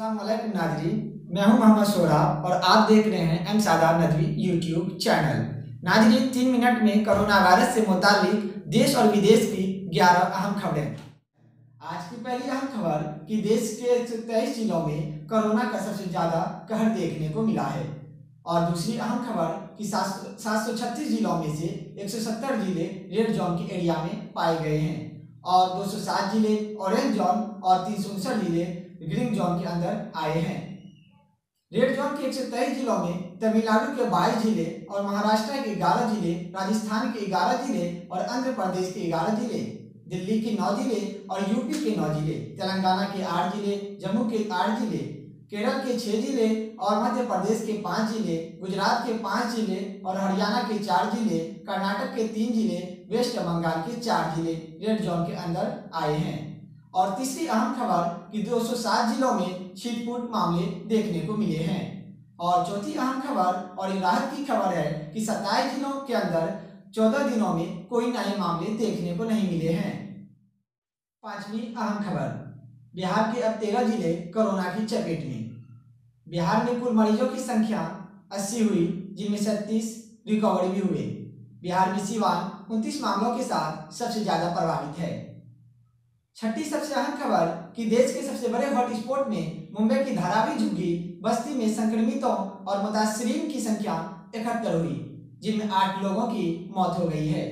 अस्सलाम वालेकुम नाजरीन, मैं हूं मोहम्मद सोहराब और आप देख रहे हैं M Shadab Nadvi YouTube channel. नाजरीन, 3 मिनट में कोरोना वायरस से मुतालिक देश और विदेश की 11 अहम खबरें। आज की पहली अहम खबर कि देश के 23 जिलों में कोरोना का सबसे ज्यादा कहर देखने को मिला है। और दूसरी अहम खबर कि 736 जिलों में से 170 जिले रेड जोन के एरिया में पाए गए हैं और 207 जिले ऑरेंज जोन और 359 जिले ग्रीन जोन के अंदर आए हैं। रेड जोन के 123 जिलों में तमिलनाडु के 22 जिले और महाराष्ट्र के 11 जिले, राजस्थान के 11 जिले और आंध्र प्रदेश के 11 जिले, दिल्ली के 9 जिले और यूपी के 9 जिले, तेलंगाना के 8 जिले, जम्मू के 8 जिले, केरल के 6 जिले और मध्य प्रदेश के 5 जिले, गुजरात के 5 जिले और हरियाणा के 4 जिले, कर्नाटक के 3 जिले, वेस्ट बंगाल के 4 जिले रेड जोन के अंदर आए हैं। और तीसरी अहम खबर कि 207 जिलों में छिटपुट मामले देखने को मिले हैं। और चौथी अहम खबर और राहत की खबर है कि 27 जिलों के अंदर 14 दिनों में कोई नए मामले देखने को नहीं मिले हैं। पांचवी अहम खबर, बिहार के अब 13 जिले कोरोना की चपेट में। बिहार में कुल मरीजों की संख्या 80 हुई, जिनमें 37 रिकवरी भी हुए। बिहार में सिवान 29 मामलों के साथ सबसे ज्यादा प्रभावित है। छठी सबसे अहम खबर कि देश के सबसे बड़े हॉटस्पॉट में मुंबई की धारावी झुग्गी बस्ती में संक्रमितों और मुतासरीन की संख्या 71 हुई, जिनमें 8 लोगों की मौत हो गई है।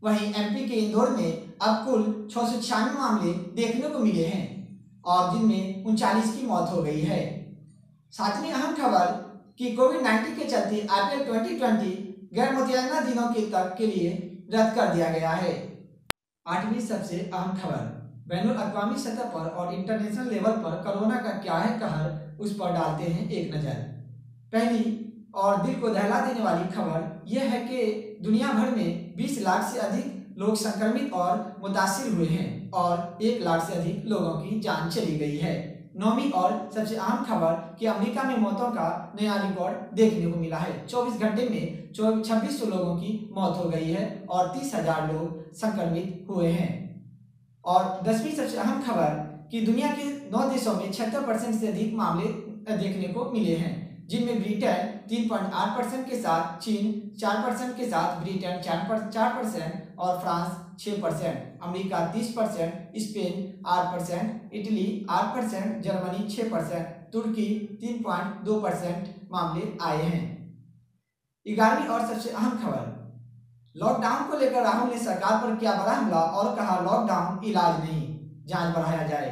वहीं एमपी के इंदौर में अब कुल 696 मामले देखने को मिले हैं और जिनमें 39 की मौत हो गई है। सातवीं अहम खबर कि कोविड-19 के चलते आईपीएल 2020 गैर मुतय्यना दिनों के लिए रद्द कर दिया गया है। आठवीं सबसे अहम खबर, बैनुल अक़वामी सतह पर और इंटरनेशनल लेवल पर कोरोना का क्या है कहर, उस पर डालते हैं एक नज़र। पहली और दिल को दहला देने वाली खबर यह है कि दुनिया भर में 20 लाख से अधिक लोग संक्रमित और मुतासिर हुए हैं और 1 लाख से अधिक लोगों की जान चली गई है। नौवीं और सबसे अहम खबर कि अमेरिका में मौतों का नया रिकॉर्ड देखने को मिला है। 24 घंटे में 2600 लोगों की मौत हो गई है और 30,000 लोग संक्रमित हुए हैं। और 10वीं सबसे अहम खबर कि दुनिया के 9 देशों में 76% से अधिक मामले देखने को मिले हैं, जिनमें ब्रिटेन 3.8% के साथ, चीन 4% के साथ, ब्रिटेन 4% और France 6%, America 30%, Spain 8%, Italy 8%, Germany 6%, तुर्की 3.2% मामले आए हैं। 11वीं और सबसे अहम खबर, लॉकडाउन को लेकर राहुल ने सरकार पर किया बड़ा हमला और कहा लॉकडाउन इलाज नहीं, जांच बढ़ाया जाए।